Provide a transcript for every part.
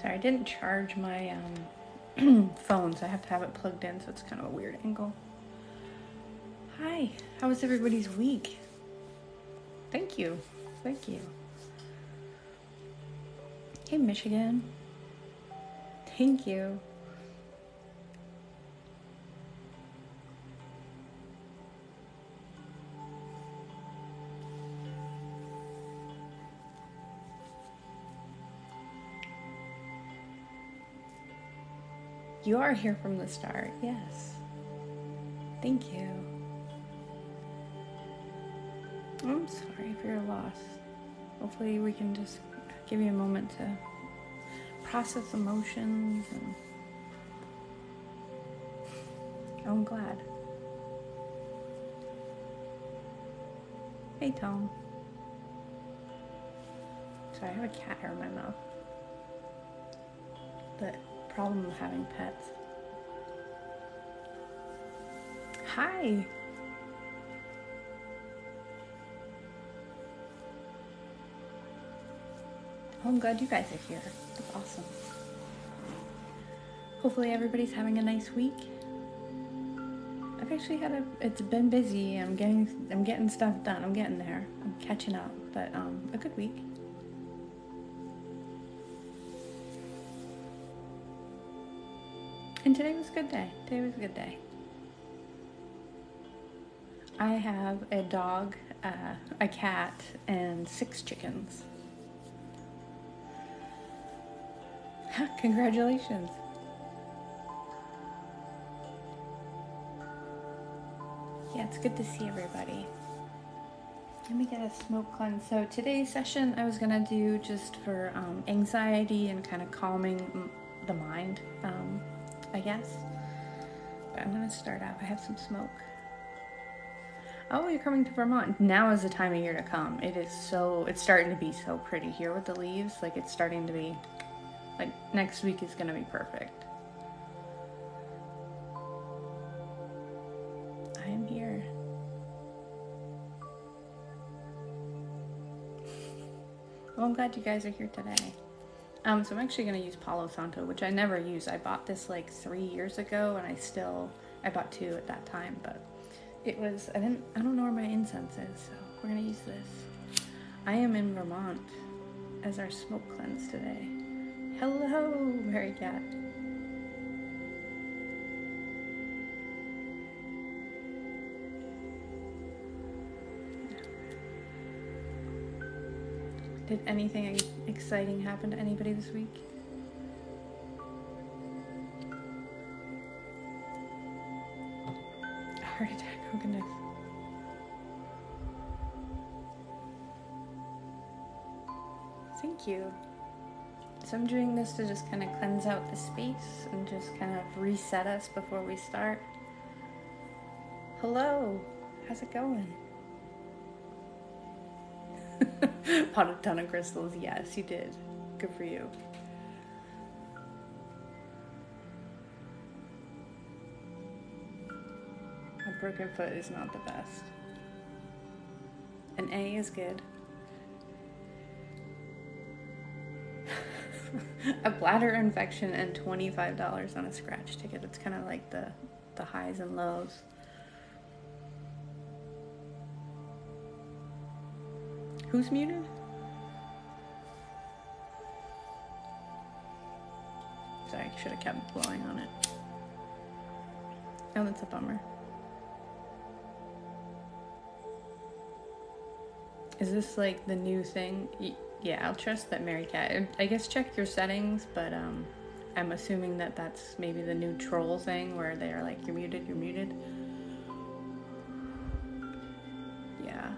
Sorry, I didn't charge my phone, so I have to have it plugged in, so it's kind of a weird angle. Hi, how was everybody's week? Thank you. Thank you. Hey, Michigan. Thank you. You are here from the start, yes. Thank you. I'm sorry for your loss. Hopefully we can just give you a moment to process emotions and I'm glad. Hey, Tom. Sorry, I have a cat hair in my mouth. The problem of having pets. Hi. Oh, I'm glad you guys are here. That's awesome. Hopefully everybody's having a nice week. I've actually it's been busy. I'm getting stuff done. I'm getting there. I'm catching up, but a good week. And today was a good day. Today was a good day. I have a dog, a cat, and 6 chickens. Congratulations. Yeah, it's good to see everybody. Let me get a smoke cleanse. So today's session I was gonna do just for anxiety and kind of calming the mind, I guess. But I'm gonna start out. I have some smoke. Oh, you're coming to Vermont. Now is the time of year to come. It's starting to be so pretty here with the leaves. Like it's starting to be, like next week is gonna be perfect. I am here. Well, I'm glad you guys are here today. So I'm actually going to use Palo Santo, which I never use. I bought this like 3 years ago, and I bought 2 at that time, but it was, I don't know where my incense is, so we're going to use this. I am in Vermont as our smoke cleanse today. Hello, Mary Cat. Did anything exciting happen to anybody this week? Heart attack, oh goodness. Thank you. So I'm doing this to just kind of cleanse out the space and just kind of reset us before we start. Hello, how's it going? Bought a ton of crystals. Yes, you did. Good for you. A broken foot is not the best. An A is good. A bladder infection and $25 on a scratch ticket. It's kind of like the highs and lows. Who's muted? Sorry, I should have kept blowing on it. Oh, that's a bummer. Is this like the new thing? Yeah, I'll trust that Mary Cat. I guess check your settings, but I'm assuming that that's maybe the new troll thing where they're like, you're muted, you're muted. Yeah.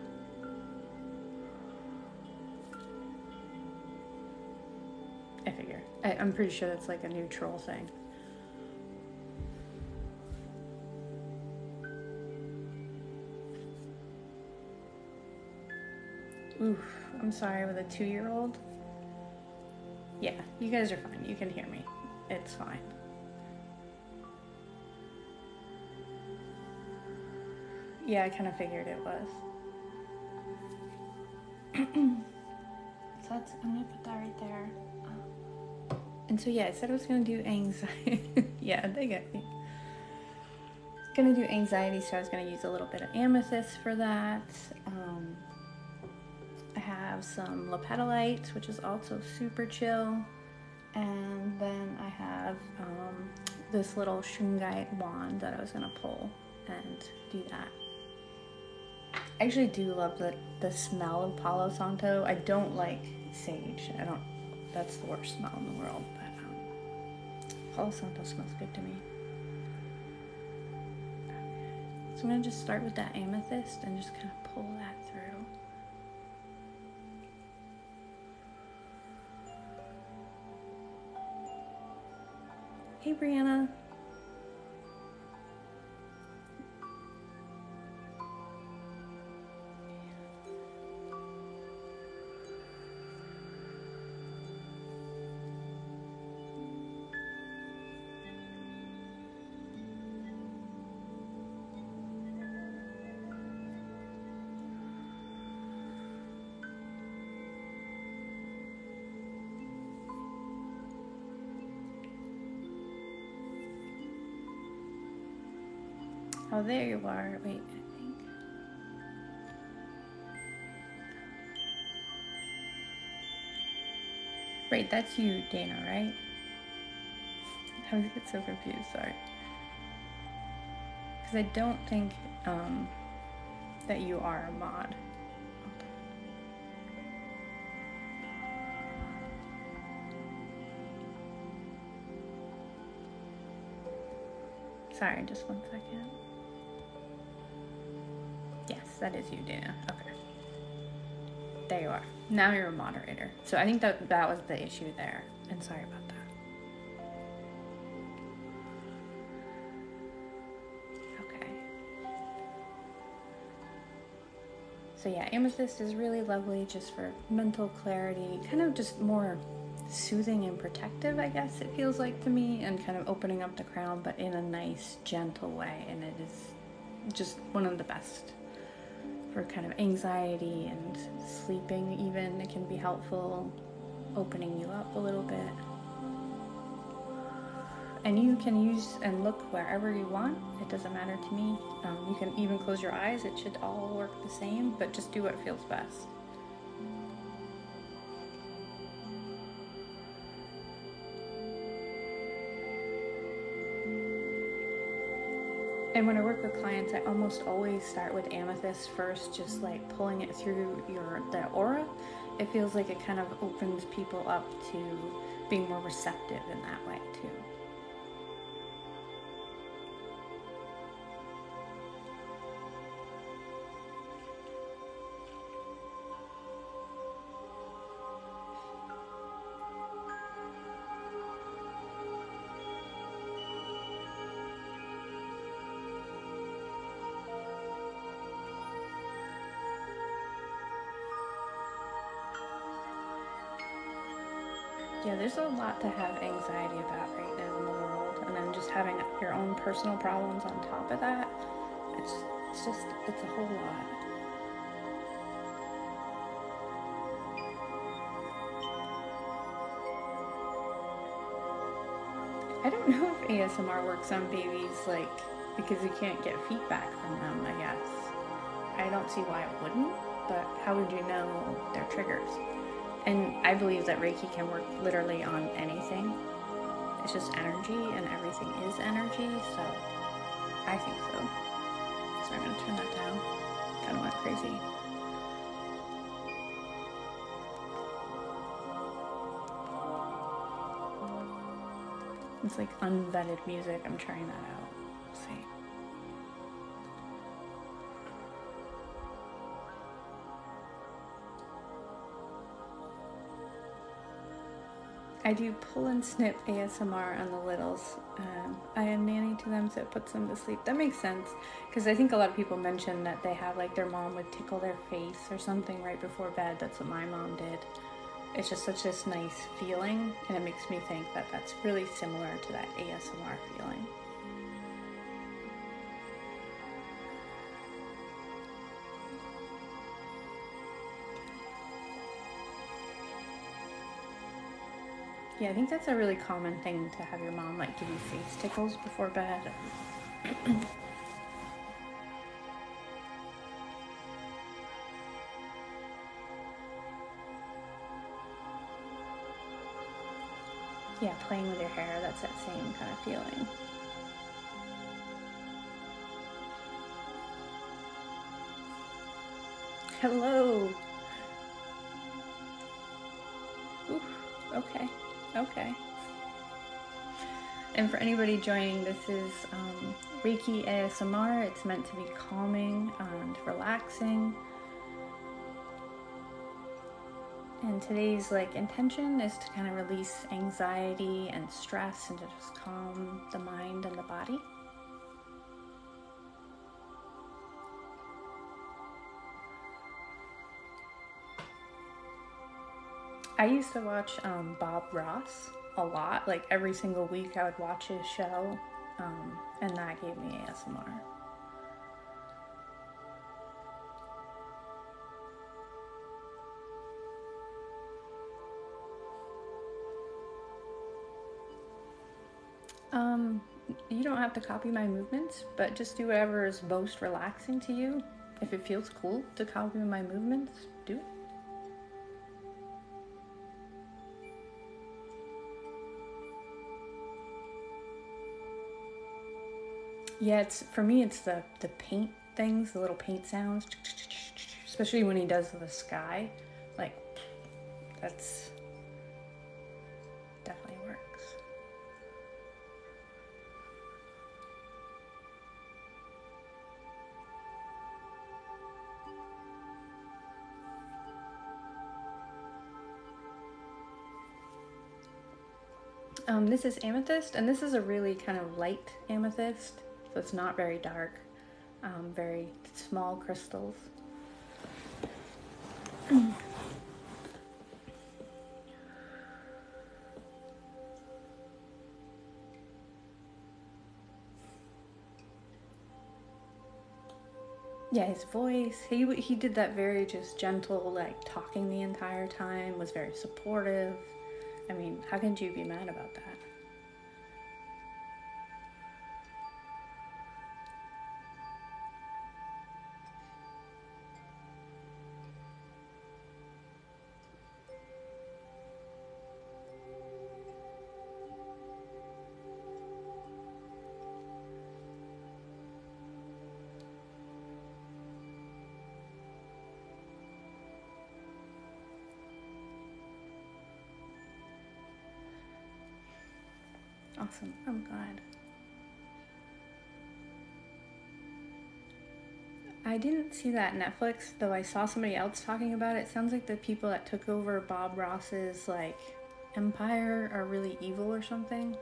I figure. I'm pretty sure that's like a new troll thing. Oof, I'm sorry, with a 2-year-old? Yeah, you guys are fine. You can hear me. It's fine. Yeah, I kind of figured it was. So I'm gonna put that right there. And so yeah, I said I was gonna do anxiety. Yeah, they get me. Gonna do anxiety, so I was gonna use a little bit of amethyst for that. I have some lepidolite, which is also super chill, and then I have this little shungite wand that I was gonna pull and do that. I actually do love the smell of Palo Santo. I don't like sage. That's the worst smell in the world, but Palo Santo smells good to me. So I'm gonna just start with that amethyst and just kind of pull that through. Hey, Brianna. Oh, there you are. Wait, I think. Right, that's you, Dana, right? I always get so confused, sorry. Because I don't think that you are a mod. Sorry, just 1 second. Yes, that is you, Dana. Okay. There you are. Now you're a moderator. So I think that was the issue there. And sorry about that. Okay. So yeah, amethyst is really lovely just for mental clarity, kind of just more soothing and protective, I guess it feels like to me, and kind of opening up the crown, but in a nice, gentle way. And it is just one of the best for kind of anxiety and sleeping even. It can be helpful, opening you up a little bit. And you can use and look wherever you want. It doesn't matter to me. You can even close your eyes. It should all work the same, but just do what feels best. And when I work with clients, I almost always start with amethyst first, just like pulling it through the aura. It feels like it kind of opens people up to being more receptive in that way too. Yeah, there's a lot to have anxiety about right now in the world, and then just having your own personal problems on top of that, it's a whole lot. I don't know if ASMR works on babies, like, because you can't get feedback from them, I guess. I don't see why it wouldn't, but how would you know their triggers? And I believe that Reiki can work literally on anything. It's just energy, and everything is energy, so I think so. So I'm gonna turn that down. Kind of went crazy. It's like unvetted music. I'm trying that out. Let's see. I do pull and snip ASMR on the littles. I am nanny to them, so it puts them to sleep. That makes sense, because I think a lot of people mention that they have, like, their mom would tickle their face or something right before bed. That's what my mom did. It's just such this nice feeling, and it makes me think that that's really similar to that ASMR feeling. Yeah, I think that's a really common thing to have your mom like give you face tickles before bed. Yeah, playing with your hair, that's that same kind of feeling. Hello. Oof. Okay. Okay. And for anybody joining, this is Reiki ASMR. It's meant to be calming and relaxing. And today's intention is to kind of release anxiety and stress and to just calm the mind and the body. I used to watch Bob Ross a lot. Like every single week I would watch his show, and that gave me ASMR. You don't have to copy my movements, but just do whatever is most relaxing to you. If it feels cool to copy my movements, do it. Yeah, for me it's the paint things, the little paint sounds, especially when he does the sky. Like, that's definitely works. This is amethyst, and this is a really kind of light amethyst, so it's not very dark, very small crystals. Yeah, his voice, he did that very just gentle, like talking the entire time, was very supportive. I mean, how could you be mad about that? Awesome, I'm glad. I didn't see that Netflix, though I saw somebody else talking about it. It sounds like the people that took over Bob Ross's empire are really evil or something.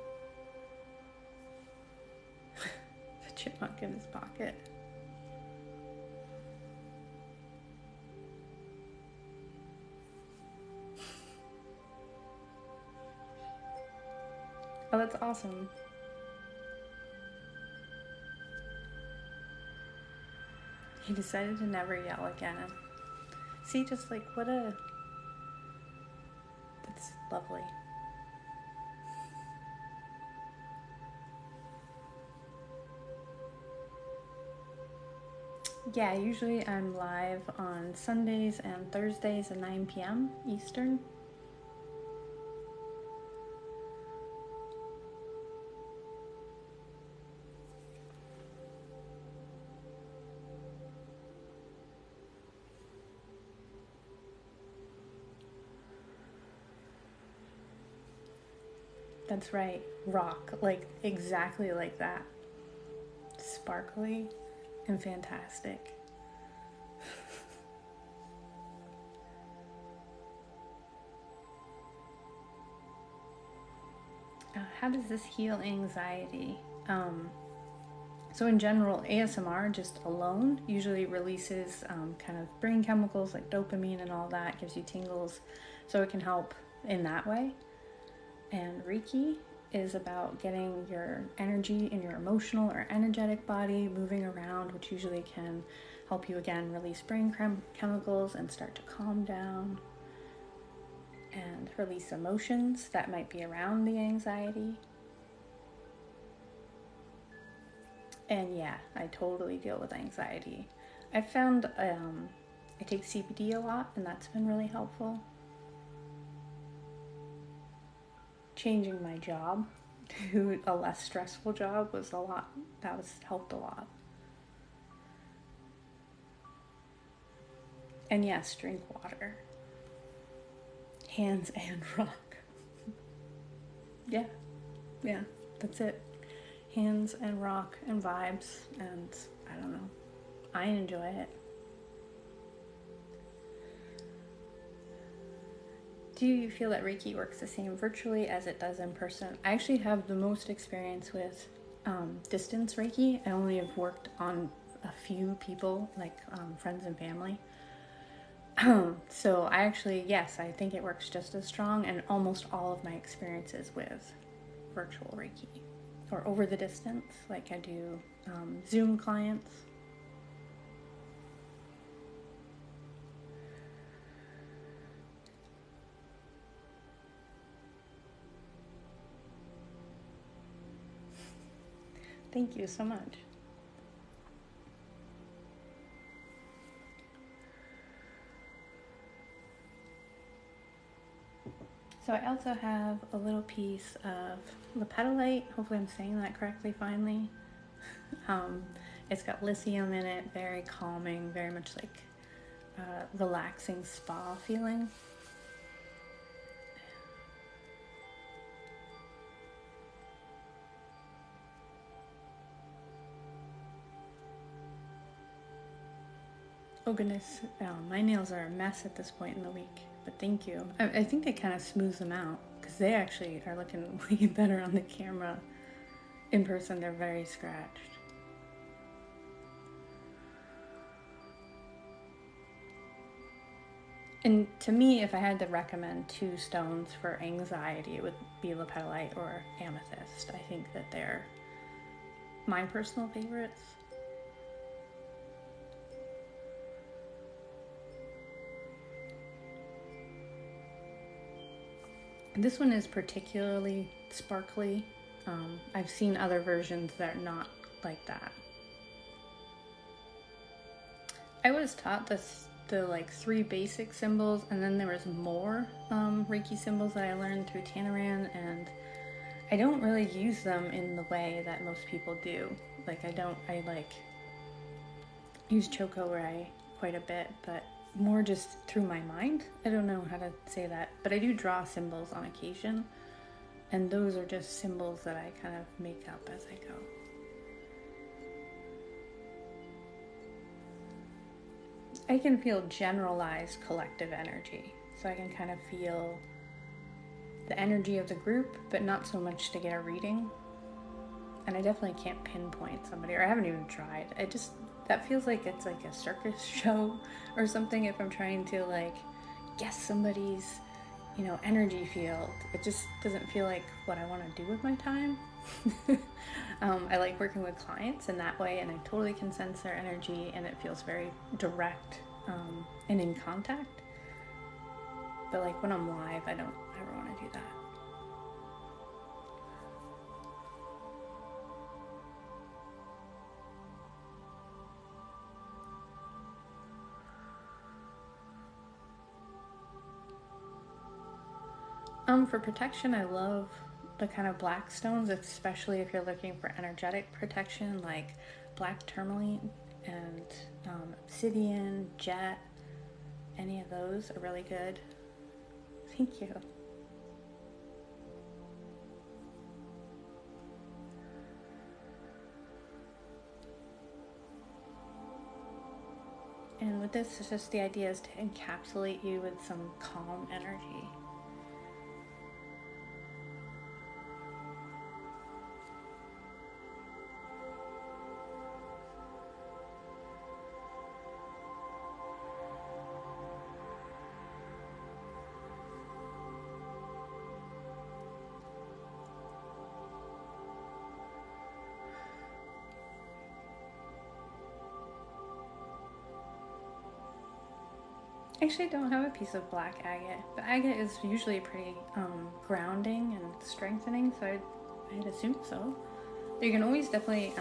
The chipmunk in his pocket. Oh, that's awesome. He decided to never yell again. See, just that's lovely. Yeah, usually I'm live on Sundays and Thursdays at 9 p.m. Eastern. That's right, rock, exactly like that. Sparkly and fantastic. How does this heal anxiety? So in general, ASMR just alone usually releases kind of brain chemicals like dopamine and all that, gives you tingles, so it can help in that way. And Reiki is about getting your energy in your emotional or energetic body moving around, which usually can help you again release brain chemicals and start to calm down. and release emotions that might be around the anxiety. And yeah, I totally deal with anxiety. I found I take CBD a lot, and that's been really helpful. Changing my job to a less stressful job was a lot. That was helped a lot. And yes, drink water. Hands and rock. Yeah, that's it. Hands and rock and vibes, and I don't know. I enjoy it. Do you feel that Reiki works the same virtually as it does in person? I actually have the most experience with distance Reiki. I only have worked on a few people, like friends and family. So I actually, yes, I think it works just as strong, and almost all of my experiences with virtual Reiki or over the distance, like I do Zoom clients. Thank you so much. So I also have a little piece of lepidolite. Hopefully I'm saying that correctly finally. It's got lithium in it, very calming, very much like relaxing spa feeling. Oh goodness, my nails are a mess at this point in the week, but thank you. I think it kind of smooths them out, because they actually are looking way better on the camera. In person, they're very scratched. And to me, if I had to recommend two stones for anxiety, it would be lepidolite or amethyst. I think that they're my personal favorites. This one is particularly sparkly. I've seen other versions that are not like that. I was taught the like 3 basic symbols, and then there was more Reiki symbols that I learned through Tanaran, and I don't really use them in the way that most people do. Like I like use Chokurai quite a bit, but more just through my mind. I don't know how to say that, but I do draw symbols on occasion, and those are just symbols that I kind of make up as I go. I can feel generalized collective energy, so I can kind of feel the energy of the group, but not so much to get a reading. And I definitely can't pinpoint somebody, or I haven't even tried. That feels like it's like a circus show or something if I'm trying to like guess somebody's, energy field. It just doesn't feel like what I want to do with my time. I like working with clients in that way, and I totally can sense their energy, and it feels very direct and in contact. But like when I'm live, I don't ever want to do that. For protection, I love the kind of black stones, especially if you're looking for energetic protection, like black tourmaline and obsidian, jet. Any of those are really good. Thank you. And with this, it's just the idea is to encapsulate you with some calm energy. Actually, I don't have a piece of black agate, but agate is usually pretty grounding and strengthening, so I'd assume so. You can always definitely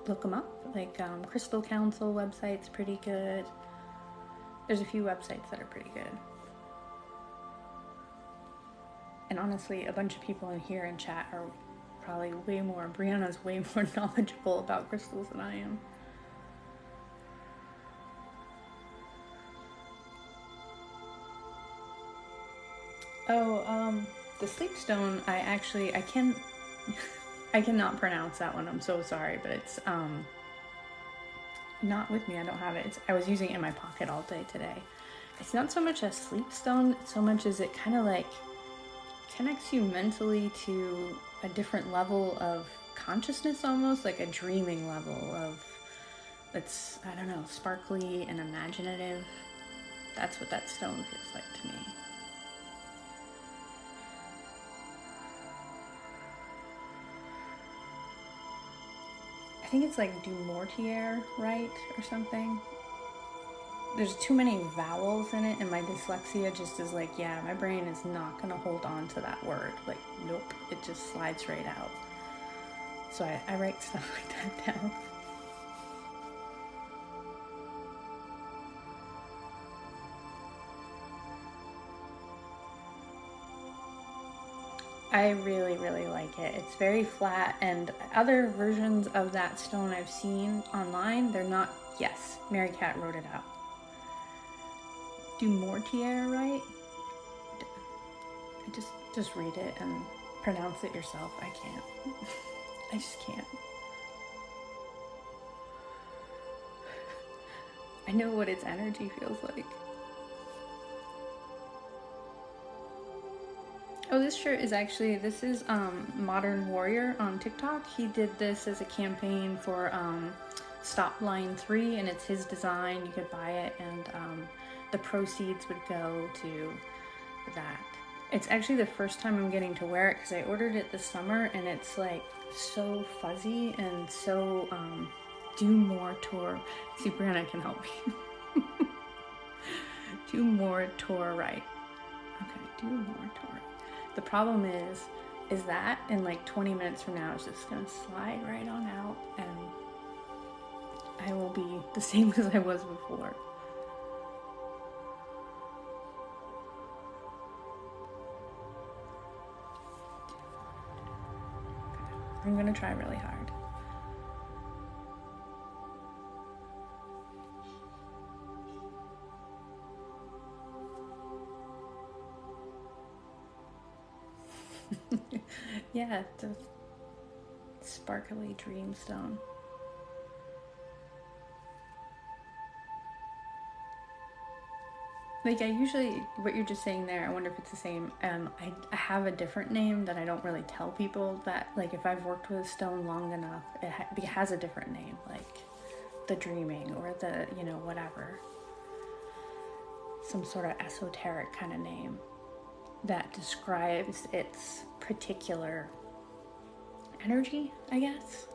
look them up. Like Crystal Council website's pretty good. There's a few websites that are pretty good. And honestly, a bunch of people in here in chat are probably way more, Brianna's way more knowledgeable about crystals than I am. Oh, the sleep stone, I cannot pronounce that one. I'm so sorry, but it's not with me. I don't have it. I was using it in my pocket all day today. It's not so much a sleep stone, so much as it kind of like connects you mentally to a different level of consciousness, almost like a dreaming level of, it's, I don't know, sparkly and imaginative. That's what that stone feels like to me. I think it's like du mortier, right? Or something. There's too many vowels in it, and my dyslexia just is like, yeah, my brain is not gonna hold on to that word. Like, nope, it just slides right out. So I write stuff like that down. I really, really like it. It's very flat, and other versions of that stone I've seen online, they're not, yes, Mary Cat wrote it out. Du mortier, right? Just read it and pronounce it yourself. I can't. I just can't. I know what its energy feels like. Oh, this shirt is actually, this is Modern Warrior on TikTok. He did this as a campaign for Stop Line 3, and it's his design. You could buy it, and the proceeds would go to that. It's actually the first time I'm getting to wear it because I ordered it this summer, and it's like so fuzzy and so do more tour. See, Brianna can help me. Do more tour right. Okay, do more tour. The problem is that in like 20 minutes from now, it's just gonna slide right on out, and I will be the same as I was before. I'm gonna try really hard. Yeah, the sparkly dreamstone. Like I usually, what you're just saying there, I wonder if it's the same. I have a different name that I don't really tell people that, like if I've worked with a stone long enough, it has a different name, like the dreaming or the, you know, whatever. Some sort of esoteric kind of name that describes its particular energy, I guess.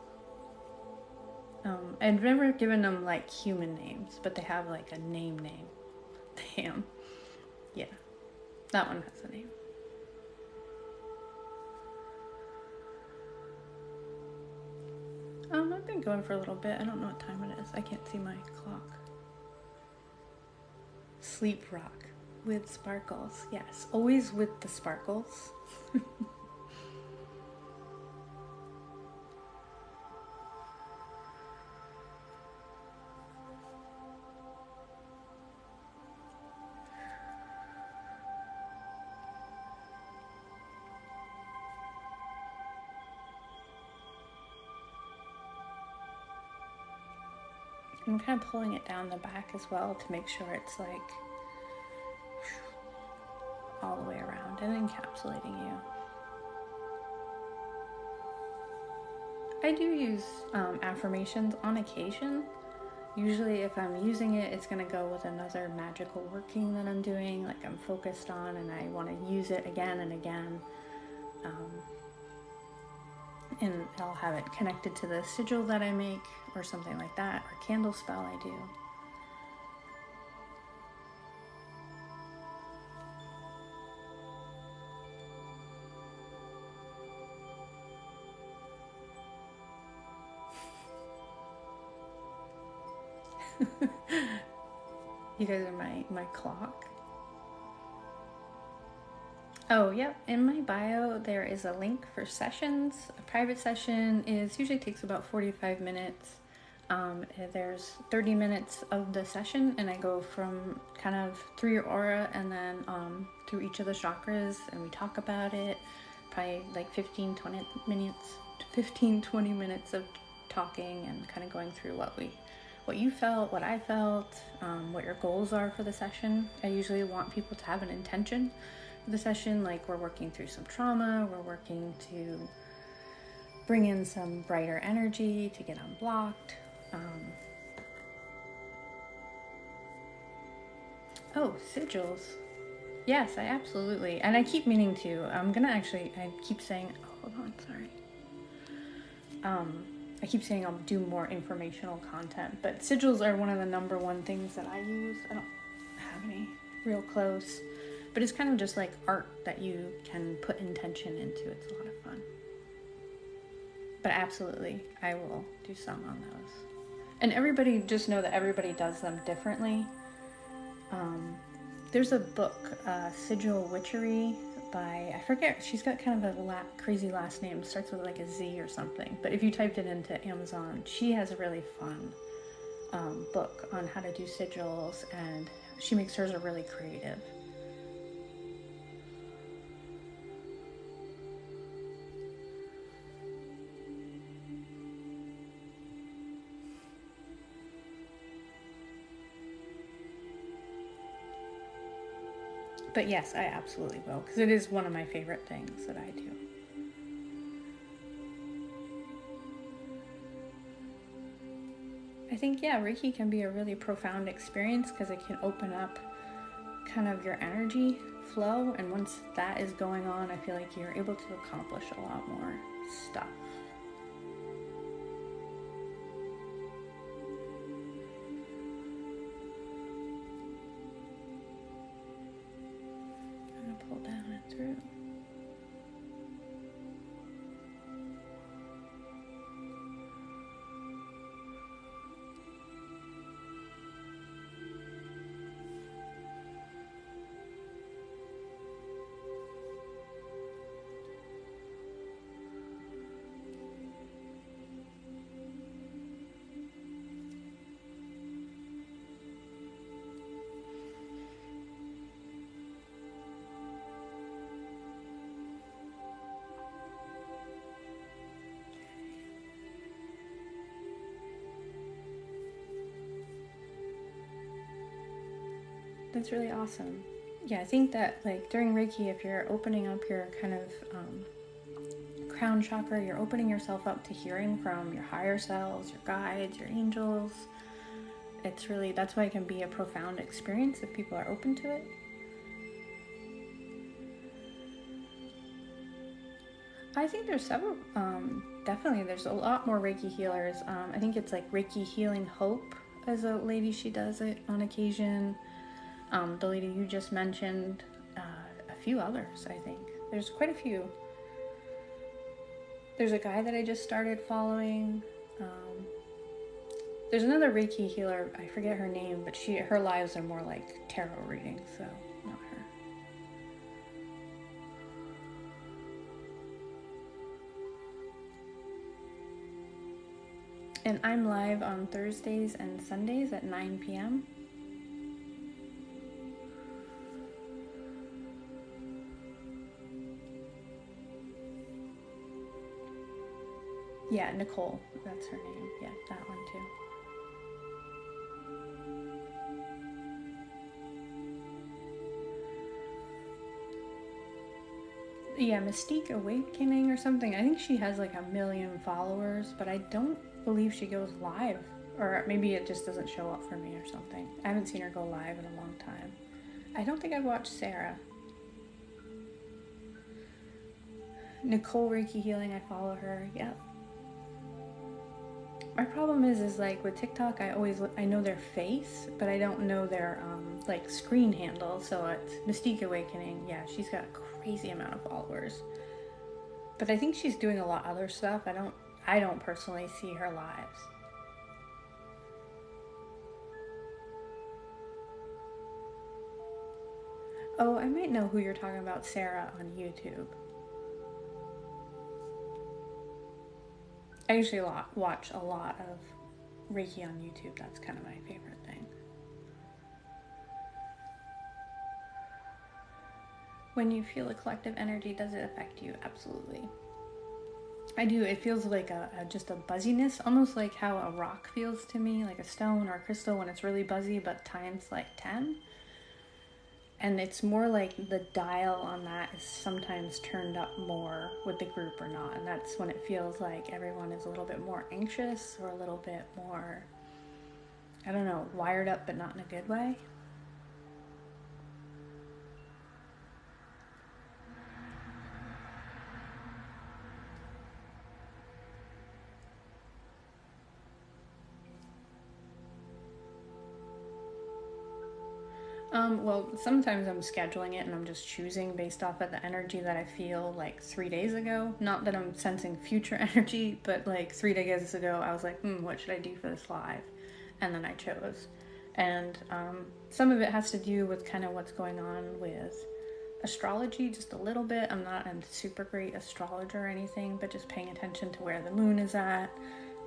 I've never given them like human names, but they have like a name. Damn. Yeah, that one has a name. I've been going for a little bit. I don't know what time it is. I can't see my clock. Sleep rock with sparkles. Yes, always with the sparkles. I'm kind of pulling it down the back as well to make sure it's like all the way around and encapsulating you. I do use affirmations on occasion. Usually if I'm using it, it's going to go with another magical working that I'm doing, like I'm focused on and I want to use it again and again. And I'll have it connected to the sigil that I make or something like that, or candle spell I do. You guys are my clock. Oh, yep. In my bio, there is a link for sessions. A private session usually takes about 45 minutes. There's 30 minutes of the session, and I go from kind of through your aura and then through each of the chakras, and we talk about it. Probably like 20 minutes of talking and kind of going through what you felt, what I felt, what your goals are for the session. I usually want people to have an intention for the session, like we're working through some trauma, we're working to bring in some brighter energy, to get unblocked. Oh, sigils. Yes, I absolutely. And I keep meaning to. I keep saying, oh, hold on, sorry. I keep saying I'll do more informational content, but sigils are one of the number one things that I use. I don't have any real close, but it's kind of just like art that you can put intention into. It's a lot of fun. But absolutely, I will do some on those. And everybody, just know that everybody does them differently. There's a book, Sigil Witchery, by, I forget, she's got kind of a crazy last name, starts with like a Z or something, but if you typed it into Amazon, she has a really fun book on how to do sigils, and she makes hers are really creative. But yes, I absolutely will, because it is one of my favorite things that I do. I think, yeah, Reiki can be a really profound experience because it can open up kind of your energy flow, and once that is going on, I feel like you're able to accomplish a lot more stuff. I'm gonna pull down and through. That's really awesome. Yeah, I think that like during Reiki, if you're opening up your kind of crown chakra, you're opening yourself up to hearing from your higher selves, your guides, your angels. That's why it can be a profound experience if people are open to it. I think there's several, definitely there's a lot more Reiki healers. I think it's like Reiki Healing Hope as a lady, she does it on occasion. The lady you just mentioned, a few others, I think. There's quite a few. There's a guy that I just started following. There's another Reiki healer, I forget her name, but her lives are more like tarot readings, so not her. And I'm live on Thursdays and Sundays at 9 p.m. Yeah, Nicole, that's her name. Yeah, that one too. Yeah, Mystique Awakening or something. I think she has like 1 million followers, but I don't believe she goes live. Or maybe it just doesn't show up for me or something. I haven't seen her go live in a long time. I don't think I've watched Sarah. Nicole Reiki Healing, I follow her. Yep. My problem is like with TikTok, I know their face, but I don't know their like screen handle. So it's Mystique Awakening. Yeah, she's got a crazy amount of followers. But I think she's doing a lot of other stuff. I don't personally see her lives. Oh, I might know who you're talking about, Sarah on YouTube. I usually watch a lot of Reiki on YouTube. That's kind of my favorite thing. When you feel a collective energy, does it affect you? Absolutely. I do. It feels like just a buzziness, almost like how a rock feels to me, like a stone or a crystal when it's really buzzy, but times like 10. And it's more like the dial on that is sometimes turned up more with the group or not. And that's when it feels like everyone is a little bit more anxious or a little bit more, I don't know, wired up, but not in a good way. Well, sometimes I'm scheduling it and I'm just choosing based off of the energy that I feel like 3 days ago. Not that I'm sensing future energy, but like 3 days ago, I was like, what should I do for this live? And then I chose. And some of it has to do with kind of what's going on with astrology, just a little bit. I'm not a super great astrologer or anything, but just paying attention to where the moon is at,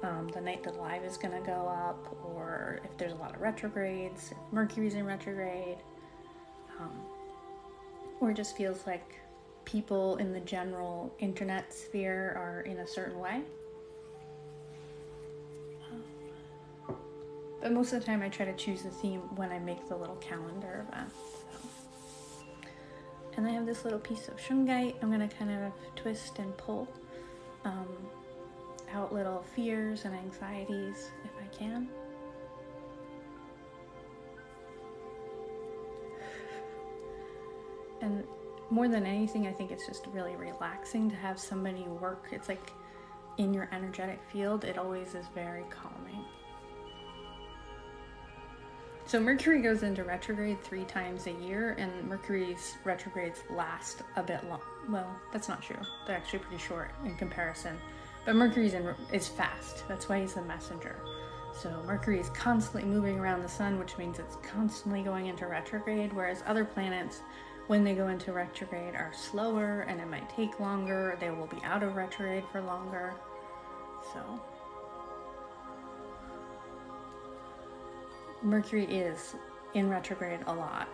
the night the live is going to go up, or if there's a lot of retrogrades, if Mercury's in retrograde, or it just feels like people in the general internet sphere are in a certain way. But most of the time I try to choose the theme when I make the little calendar event. So. And I have this little piece of shungite. I'm going to kind of twist and pull out little fears and anxieties if I can. And more than anything, I think it's just really relaxing to have somebody work. It's like in your energetic field, it always is very calming. So Mercury goes into retrograde 3 times a year, and Mercury's retrogrades last a bit long. Well, that's not true. They're actually pretty short in comparison. But Mercury is fast. That's why he's the messenger. So Mercury is constantly moving around the sun, which means it's constantly going into retrograde, whereas other planets, when they go into retrograde, are slower and it might take longer. They will be out of retrograde for longer. So Mercury is in retrograde a lot.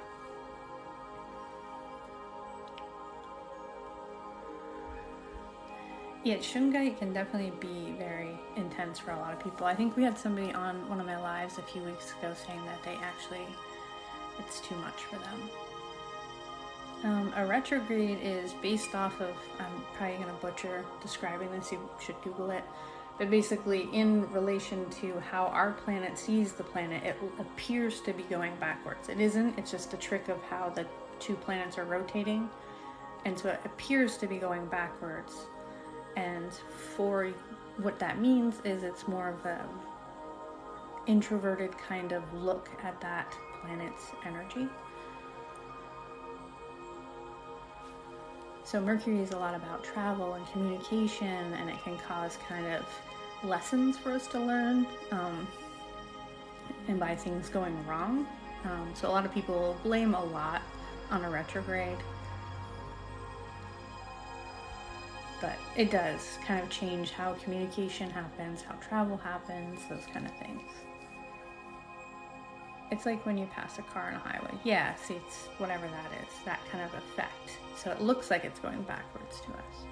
Yeah, shungite can definitely be very intense for a lot of people. I think we had somebody on one of my lives a few weeks ago saying that it's too much for them. A retrograde is based off of, I'm probably going to butcher describing this, you should Google it, but basically in relation to how our planet sees the planet, it appears to be going backwards. It isn't, it's just a trick of how the 2 planets are rotating, and so it appears to be going backwards. And for what that means is it's more of a introverted kind of look at that planet's energy. So Mercury is a lot about travel and communication, and it can cause kind of lessons for us to learn, and by things going wrong. So a lot of people blame a lot on a retrograde, but it does kind of change how communication happens, how travel happens, those kind of things. It's like when you pass a car on a highway. Yeah, see, it's whatever that is, that kind of effect. So it looks like it's going backwards to us.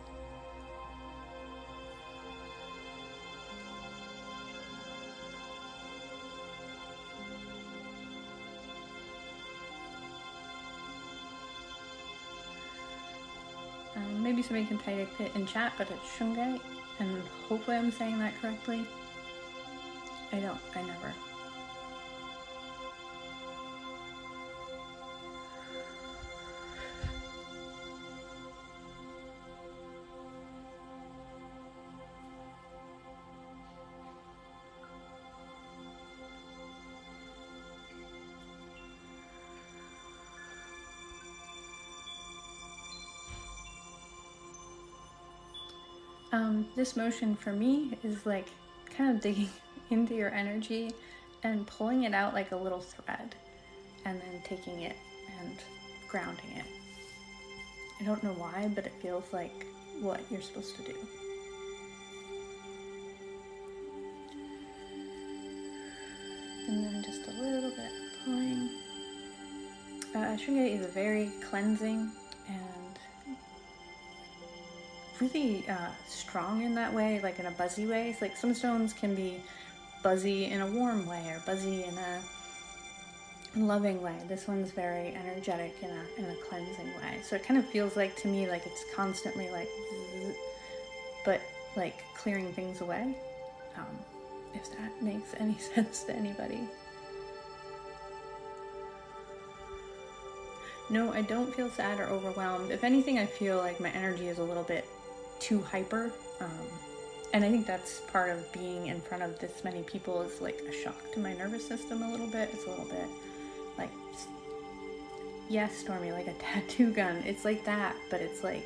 Maybe somebody can type it in chat, but it's shungite, and hopefully I'm saying that correctly. I never. This motion for me is like kind of digging into your energy and pulling it out like a little thread, and then taking it and grounding it. I don't know why, but it feels like what you're supposed to do. And then just a little bit of pulling. Shungite is very cleansing and really strong in that way, like in a buzzy way. It's like some stones can be buzzy in a warm way or buzzy in a loving way. This one's very energetic in a cleansing way. So it kind of feels like to me like it's constantly like zzz, but like clearing things away. If that makes any sense to anybody. No, I don't feel sad or overwhelmed. If anything, I feel like my energy is a little bit too hyper. And I think that's part of being in front of this many people is like a shock to my nervous system a little bit. It's a little bit like, yes, Stormy, like a tattoo gun. It's like that, but it's like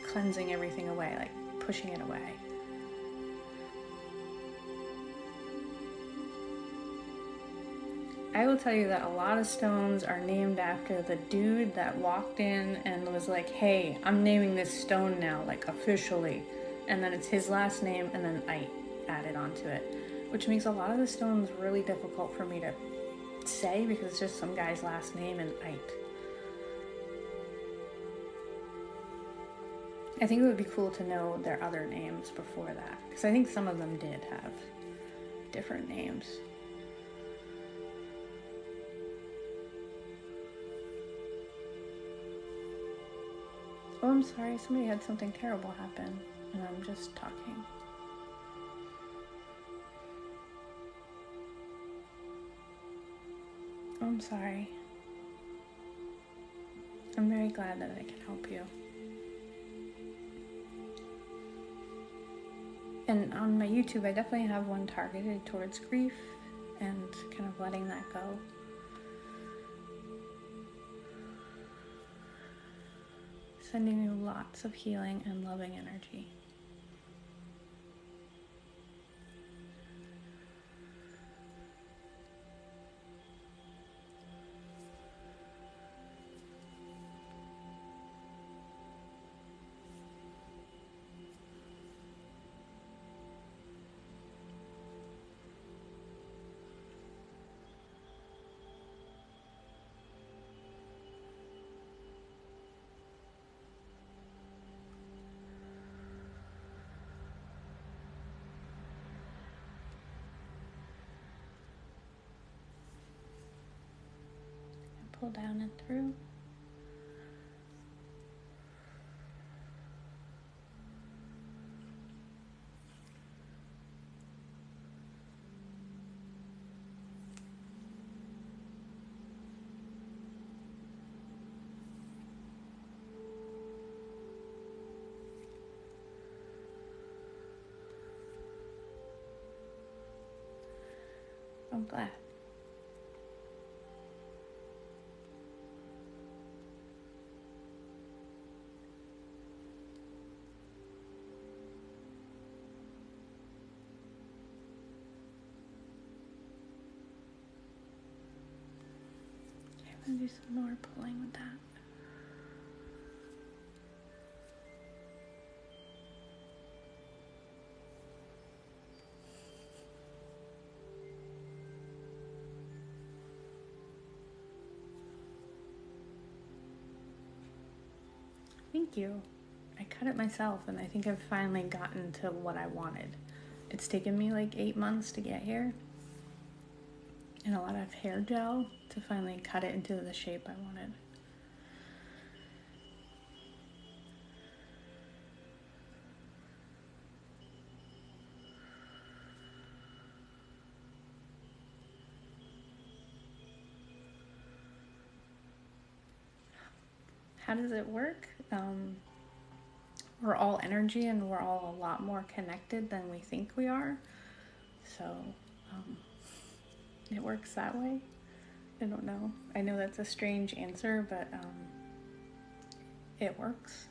cleansing everything away, like pushing it away. I will tell you that a lot of stones are named after the dude that walked in and was like, hey, I'm naming this stone now, like officially. And then it's his last name and then I added onto it, which makes a lot of the stones really difficult for me to say because it's just some guy's last name and Ite. I think it would be cool to know their other names before that, because I think some of them did have different names. Oh, I'm sorry, somebody had something terrible happen, and I'm just talking. Oh, I'm sorry. I'm very glad that I can help you. And on my YouTube, I definitely have one targeted towards grief and kind of letting that go. Sending you lots of healing and loving energy. Pull down and through. I'm glad. I'm gonna do some more pulling with that. Thank you. I cut it myself and I think I've finally gotten to what I wanted. It's taken me like 8 months to get here and a lot of hair gel to finally cut it into the shape I wanted. How does it work? We're all energy and we're all a lot more connected than we think we are. So it works that way. I don't know. I know that's a strange answer, but it works.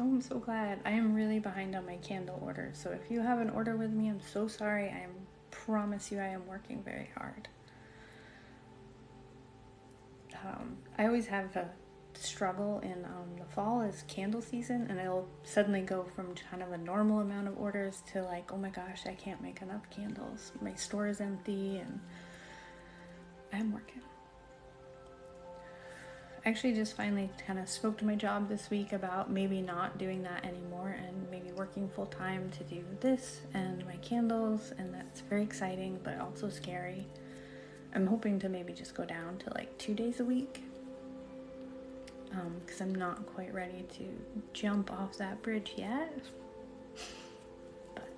I'm so glad. I am really behind on my candle orders, so if you have an order with me, I'm so sorry. Promise you I am working very hard. I always have a struggle in the fall is candle season, and it'll suddenly go from kind of a normal amount of orders to like, oh my gosh, I can't make enough candles. My store is empty, and I'm working. I actually just finally kind of spoke to my job this week about maybe not doing that anymore and maybe working full time to do this and my candles, and that's very exciting but also scary. I'm hoping to maybe just go down to like 2 days a week, because I'm not quite ready to jump off that bridge yet. But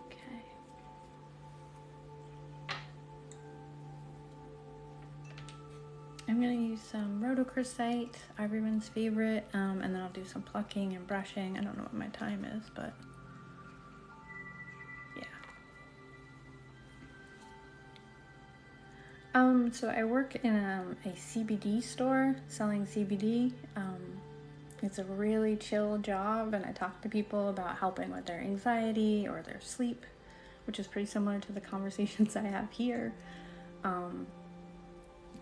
okay. I'm going to use some rhodochrosite, everyone's favorite, and then I'll do some plucking and brushing. I don't know what my time is, but yeah. So I work in a CBD store selling CBD. It's a really chill job, and I talk to people about helping with their anxiety or their sleep, which is pretty similar to the conversations I have here.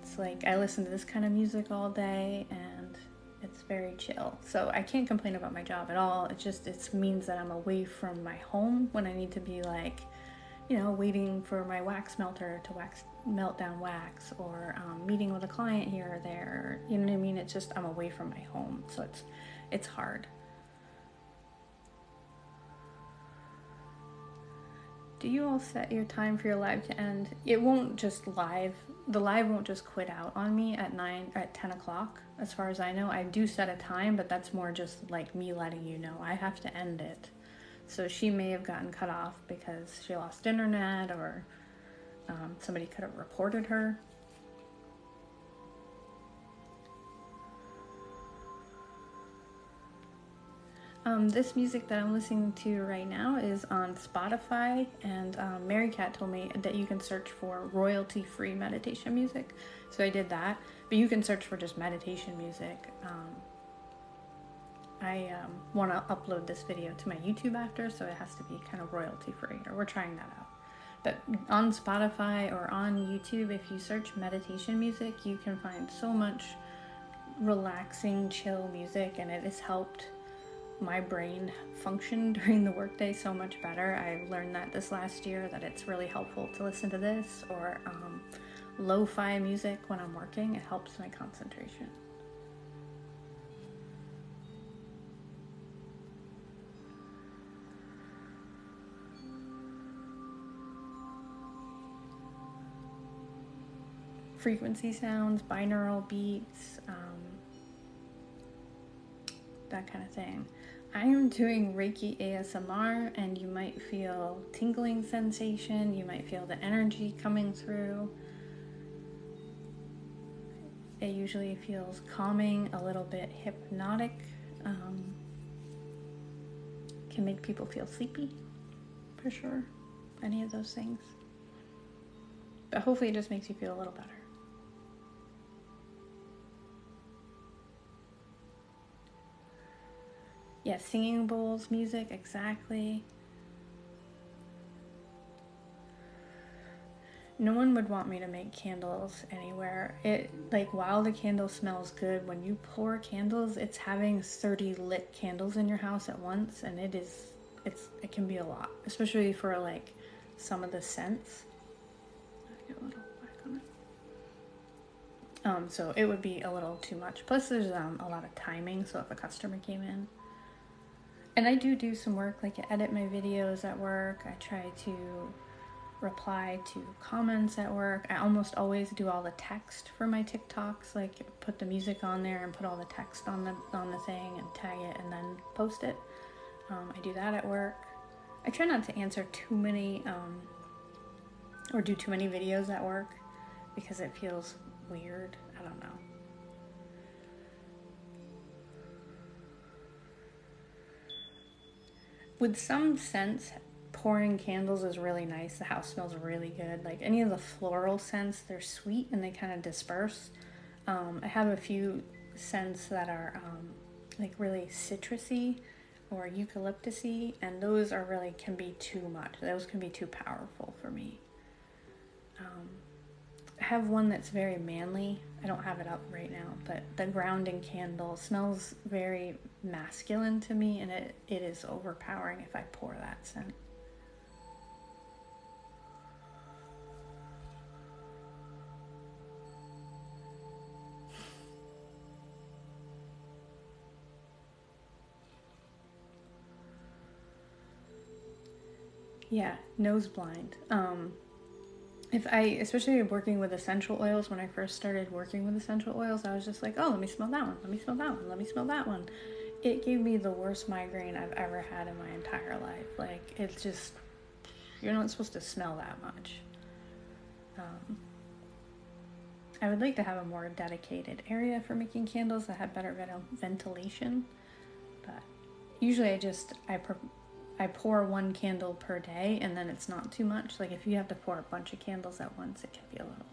It's like I listen to this kind of music all day, and it's very chill. So I can't complain about my job at all. It means that I'm away from my home when I need to be like, waiting for my wax melter to melt down wax, or meeting with a client here or there. You know what I mean? It's just I'm away from my home, so it's hard. Do you all set your time for your live to end? It won't just live. The live won't just quit out on me at 10 o'clock. As far as I know, I do set a time, but that's more just like me letting you know I have to end it. So she may have gotten cut off because she lost internet, or somebody could have reported her. This music that I'm listening to right now is on Spotify, and Mary Cat told me that you can search for royalty-free meditation music. So I did that, but you can search for just meditation music. I want to upload this video to my YouTube after, so it has to be kind of royalty-free, or we're trying that out. But on Spotify or on YouTube, if you search meditation music, you can find so much relaxing, chill music, and it has helped my brain function during the workday so much better. I learned that this last year, that it's really helpful to listen to this or lo-fi music when I'm working. It helps my concentration. Frequency sounds, binaural beats, that kind of thing. I am doing Reiki ASMR, and you might feel tingling sensation, you might feel the energy coming through. It usually feels calming, a little bit hypnotic, can make people feel sleepy, for sure, any of those things. But hopefully it just makes you feel a little better. Yeah, singing bowls music, exactly. No one would want me to make candles anywhere. While the candle smells good, when you pour candles, it's having 30 lit candles in your house at once, and it can be a lot, especially for like some of the scents. Get a little back on it. So it would be a little too much. Plus there's a lot of timing, so if a customer came in. And I do some work, like I edit my videos at work. I try to reply to comments at work. I almost always do all the text for my TikToks, like put the music on there and put all the text on the thing and tag it and then post it. I do that at work. I try not to answer too many or do too many videos at work because it feels weird. I don't know. with some scents, pouring candles is really nice. The house smells really good. Like any of the floral scents, they're sweet and they kind of disperse. I have a few scents that are like really citrusy or eucalyptusy, and those are really can be too much. Those can be too powerful for me. I have one that's very manly. I don't have it up right now, but the grounding candle smells very masculine to me, and it is overpowering if I pour that scent. Yeah, nose blind. If I, especially working with essential oils, when I first started working with essential oils, I was just like, oh, let me smell that one, let me smell that one, let me smell that one. It gave me the worst migraine I've ever had in my entire life. Like, it's just, you're not supposed to smell that much. I would like to have a more dedicated area for making candles that have better ventilation, but usually I pour one candle per day, and then it's not too much. Like if you have to pour a bunch of candles at once, it can be a lot.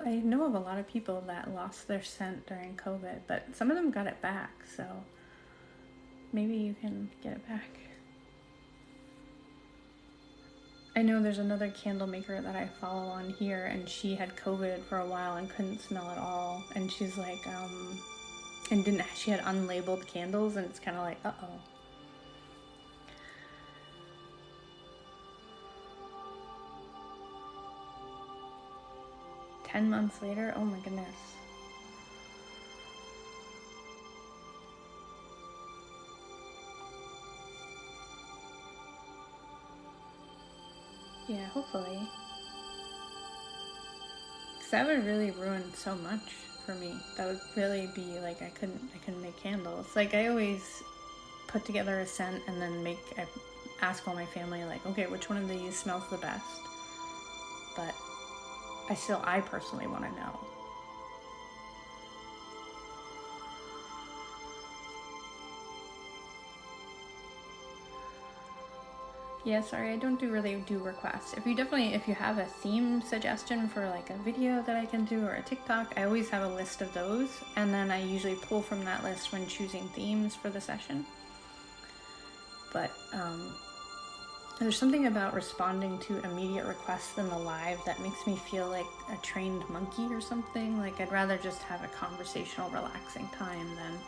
I know of a lot of people that lost their scent during COVID, but some of them got it back, so maybe you can get it back. I know there's another candle maker that I follow on here, and she had COVID for a while and couldn't smell at all. And she's like, she had unlabeled candles, and it's kind of like, uh-oh. "10 months later, oh my goodness." Yeah, hopefully. Because that would really ruin so much for me. That would really be like I couldn't make candles. Like I always put together a scent and then I ask all my family like, okay, which one of these smells the best? But I personally want to know. Yeah, sorry, I don't really do requests. If you have a theme suggestion for like a video that I can do or a TikTok, I always have a list of those, and then I usually pull from that list when choosing themes for the session. But there's something about responding to immediate requests in the live that makes me feel like a trained monkey or something. Like I'd rather just have a conversational, relaxing time than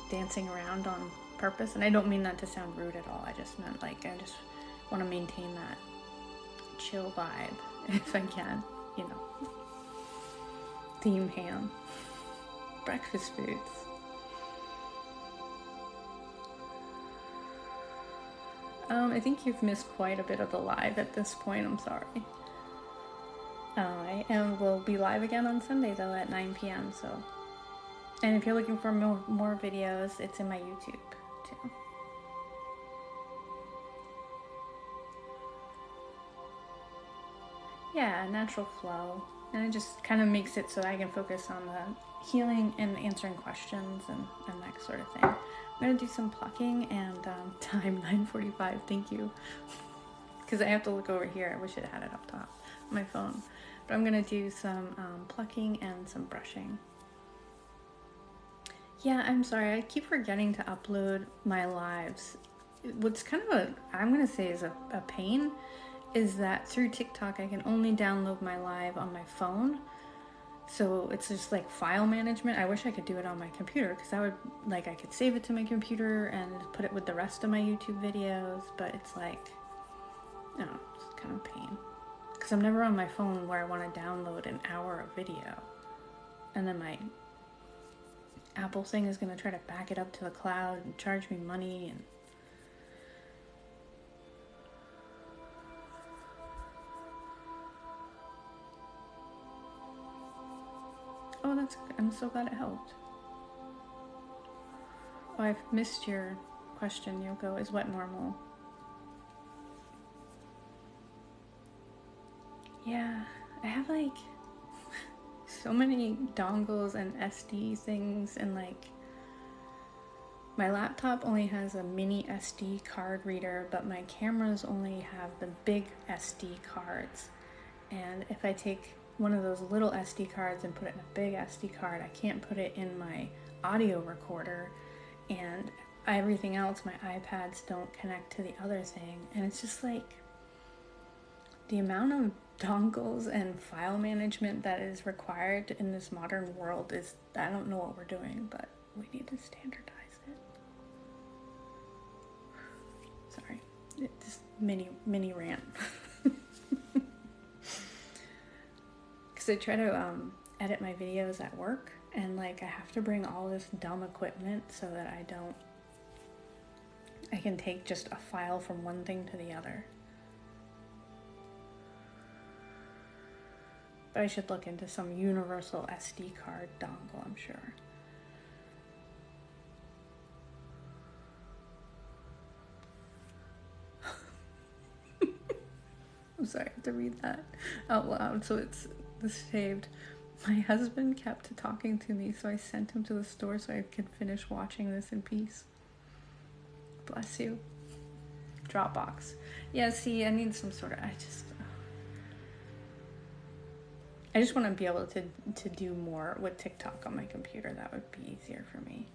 dancing around on purpose. And I don't mean that to sound rude at all. I just meant like I just want to maintain that chill vibe if I can, Theme ham, breakfast foods. I think you've missed quite a bit of the live at this point. I'm sorry. We'll be live again on Sunday though at 9 p.m. So, and if you're looking for more videos, it's in my YouTube too. Yeah, natural flow, and it just kind of makes it so I can focus on the healing and answering questions and that sort of thing. I'm gonna do some plucking and time 9:45. Thank you, because I have to look over here. I wish it had it up top on my phone, but I'm gonna do some plucking and some brushing. Yeah, I'm sorry. I keep forgetting to upload my lives. What's kind of I'm gonna say is a pain is that through TikTok I can only download my live on my phone. So it's just like file management. I wish I could do it on my computer because I could save it to my computer and put it with the rest of my YouTube videos, but it's like, it's kind of a pain. Because I'm never on my phone where I want to download an hour of video. And then my Apple thing is going to try to back it up to the cloud and charge me money and I'm so glad it helped. Oh, I've missed your question, Yoko, is what normal? Yeah, I have like so many dongles and SD things, and like my laptop only has a mini SD card reader, but my cameras only have the big SD cards. And if I take one of those little SD cards and put it in a big SD card, I can't put it in my audio recorder, and everything else, my iPads don't connect to the other thing. And it's just like the amount of dongles and file management that is required in this modern world is, I don't know what we're doing, but we need to standardize it. Sorry, just mini rant. Because I try to edit my videos at work, and like I have to bring all this dumb equipment so that I can take just a file from one thing to the other. But I should look into some universal SD card dongle, I'm sure. I'm sorry, I have to read that out loud so it's saved. My husband kept talking to me, so I sent him to the store so I could finish watching this in peace. Bless you. Dropbox. Yeah, see, I need some sort of, I just want to be able to do more with TikTok on my computer. That would be easier for me.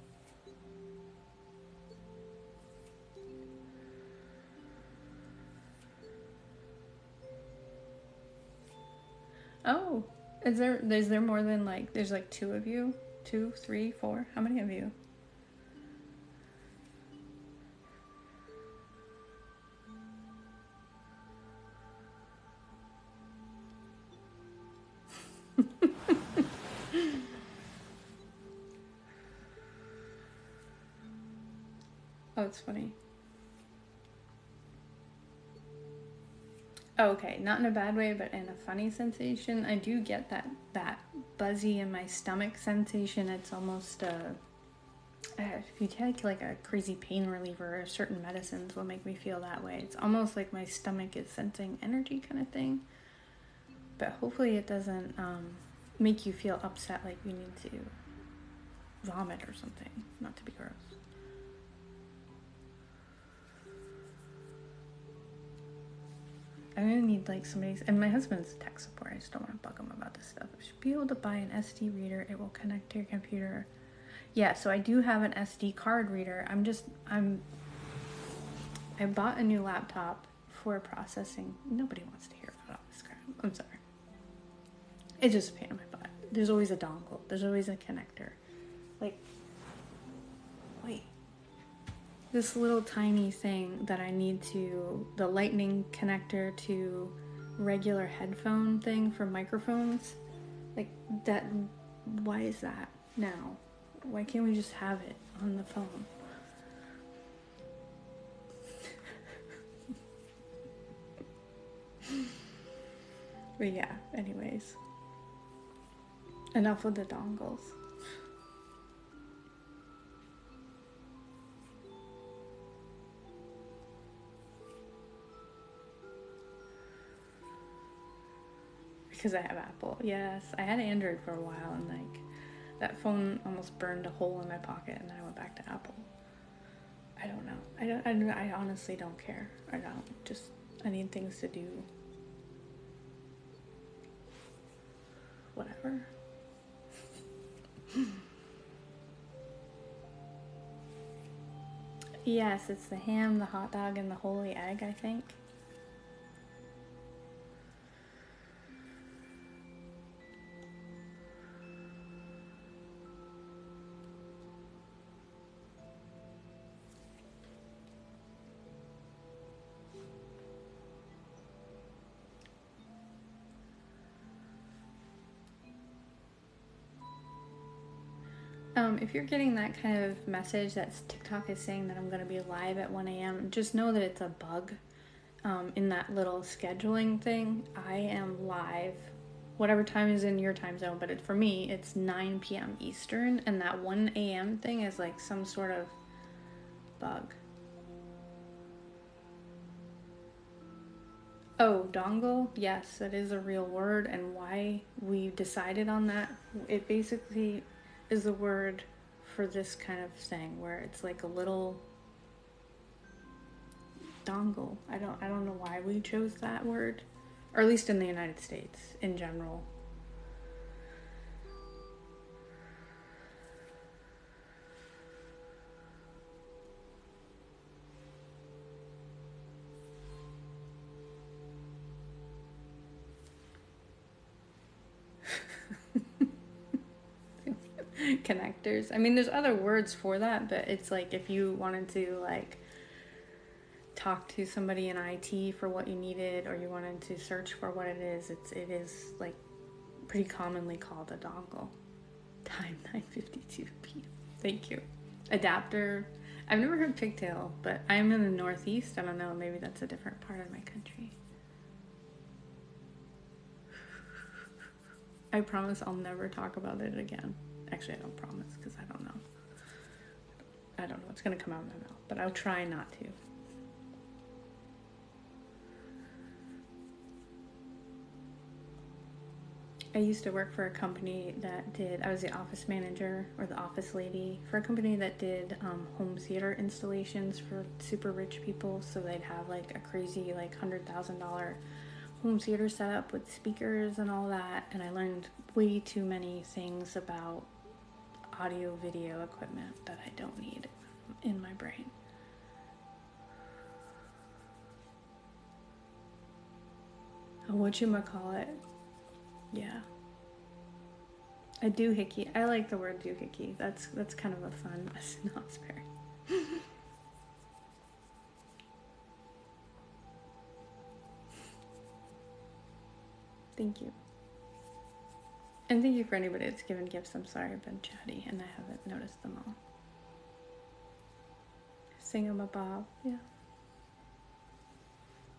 Oh, is there more than like, there's like 2 of you? 2, 3, 4? How many of you? Oh, it's funny. Oh, okay, not in a bad way, but in a funny sensation. I do get that buzzy in my stomach sensation. It's almost if you take like a crazy pain reliever, or certain medicines will make me feel that way. It's almost like my stomach is sensing energy kind of thing. But hopefully it doesn't make you feel upset like you need to vomit or something. Not to be gross. I'm gonna need like somebody's, and my husband's tech support. I just don't want to bug him about this stuff. I should be able to buy an SD reader. It will connect to your computer. Yeah, so I do have an SD card reader. I bought a new laptop for processing. Nobody wants to hear about all this crap. I'm sorry. It's just a pain in my butt. There's always a dongle. There's always a connector. Like, wait. This little tiny thing that I need the lightning connector to regular headphone thing for microphones. Like that, why is that now? Why can't we just have it on the phone? But yeah, anyways. Enough with the dongles. Because I have Apple. Yes, I had Android for a while, and like that phone almost burned a hole in my pocket, and then I went back to Apple. I don't know. I honestly don't care. I need things to do. Whatever. Yes, it's the ham, the hot dog, and the holy egg, I think. If you're getting that kind of message that TikTok is saying that I'm going to be live at 1 a.m., just know that it's a bug in that little scheduling thing. I am live, whatever time is in your time zone, but for me, it's 9 p.m. Eastern, and that 1 a.m. thing is like some sort of bug. Oh, dongle? Yes, that is a real word, and why we decided on that, it basically is the word for this kind of thing where it's like a little dongle. I don't know why we chose that word, or at least in the United States in general. Connectors. I mean, there's other words for that, but it's like if you wanted to like talk to somebody in IT for what you needed, or you wanted to search for what it is like pretty commonly called a dongle. Time 9:52 p.m. Thank you. Adapter. I've never heard pigtail, but I'm in the Northeast. I don't know. Maybe that's a different part of my country. I promise I'll never talk about it again. Actually, I don't promise because I don't know. I don't know what's going to come out of my mouth, but I'll try not to. I used to work for a company that I was the office manager or the office lady for a company that did home theater installations for super rich people. So they'd have like a crazy like $100,000 home theater setup with speakers and all that. And I learned way too many things about audio video equipment that I don't need in my brain. Whatchamacallit? Yeah. A doohickey. I like the word doohickey. That's kind of a fun snozzberry. Thank you. And thank you for anybody that's given gifts. I'm sorry I've been chatty and I haven't noticed them all. Singamabob, yeah.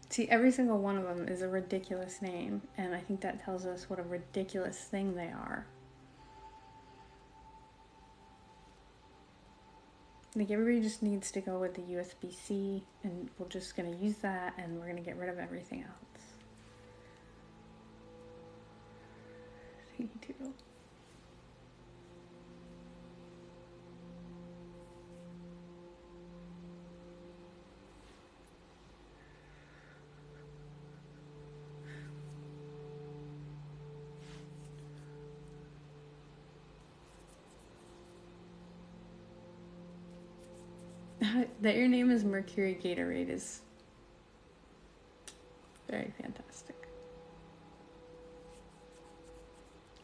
See, every single one of them is a ridiculous name, and I think that tells us what a ridiculous thing they are. Like, everybody just needs to go with the USB-C, and we're just going to use that, and we're going to get rid of everything else. Thank you. That your name is Mercury Gatorade is very fantastic.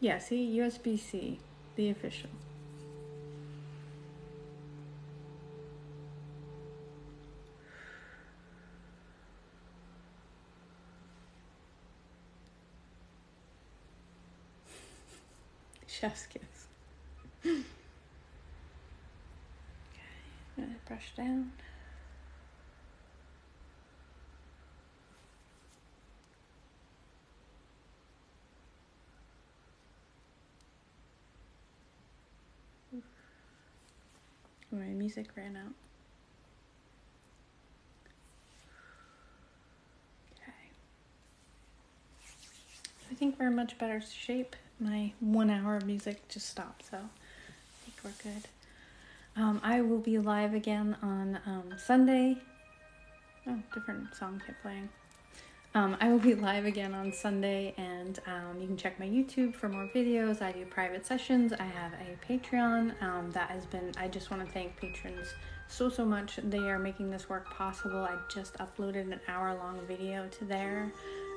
Yeah, see, USB-C, the official. Chef's kiss. Okay, I'm gonna brush down. My music ran out. Okay. I think we're in much better shape. My 1 hour of music just stopped, so I think we're good. I will be live again on Sunday. Oh, different song kept playing. I will be live again on Sunday, and you can check my YouTube for more videos. I do private sessions. I have a Patreon I just want to thank patrons so much. They are making this work possible. I just uploaded an hour-long video to there,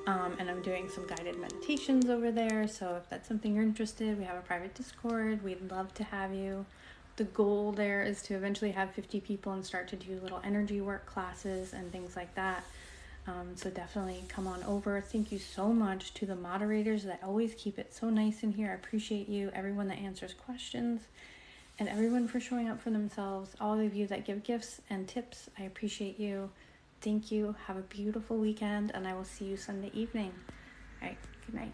and I'm doing some guided meditations over there. So if that's something you're interested in, we have a private Discord. We'd love to have you. The goal there is to eventually have 50 people and start to do little energy work classes and things like that. So definitely come on over. Thank you so much to the moderators that always keep it so nice in here. I appreciate you, everyone that answers questions, and everyone for showing up for themselves. All of you that give gifts and tips, I appreciate you. Thank you. Have a beautiful weekend, and I will see you Sunday evening. All right, good night.